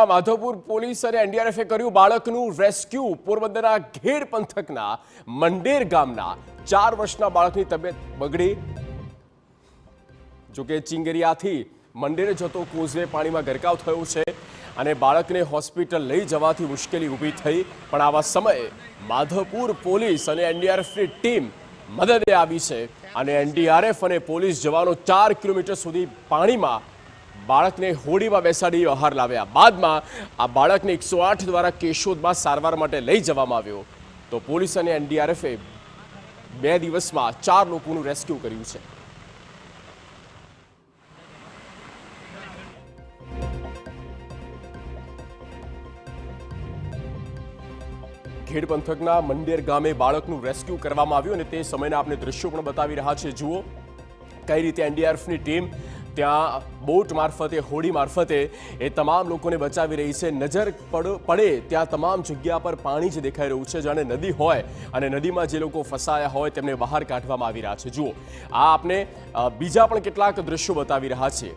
પંથકમાં માધવપુર પોલીસ અને એનડીઆરએફે કર્યું બાળકનું રેસ્ક્યુ। પોરબંદરના ઘેડ પંથકના મંડેર ગામના 4 વર્ષના બાળકની તબિયત બગડી। જો કે ચિંગરિયાથી મંડેર જતો કોઝવે પાણીમાં ગરકાવ થયો છે અને બાળકને હોસ્પિટલ લઈ જવાથી મુશ્કેલી ઊભી થઈ। પણ આવા સમયે માધવપુર પોલીસ અને એનડીઆરએફની ટીમ મદદે આવી છે અને એનડીઆરએફ અને પોલીસ જવાનો 4 કિલોમીટર સુધી પાણીમાં બાળકને હોડીમાં બેસાડી બહાર લાવ્યા। બાદમાં આ બાળકને 108 દ્વારા કેશોદમાં સારવાર માટે લઈ જવામાં આવ્યો। તો પોલીસ અને એનડીઆરએફે 2 દિવસમાં 4 લોકોનું રેસ્ક્યુ કર્યું છે। ખેડ પંથકના મંડેર ગામે બાળકનું રેસ્ક્યુ કરવામાં આવ્યું અને તે સમયના આપણે દ્રશ્યો પણ બતાવી રહ્યા છે। જુઓ કઈ રીતે એનડીઆરએફની ટીમ ત્યાં બોટ મારફતે હોડી મારફતે એ તમામ લોકોને બચાવી રહી છે। નજર પડે ત્યાં તમામ જગ્યા પર પાણી જ દેખાઈ રહ્યું છે, જાણે નદી હોય અને નદીમાં જે લોકો ફસાયા હોય તેમને બહાર કાઢવામાં આવી રહ્યા છે। જુઓ આ આપણે બીજા પણ કેટલાક દ્રશ્યો બતાવી રહ્યા છીએ।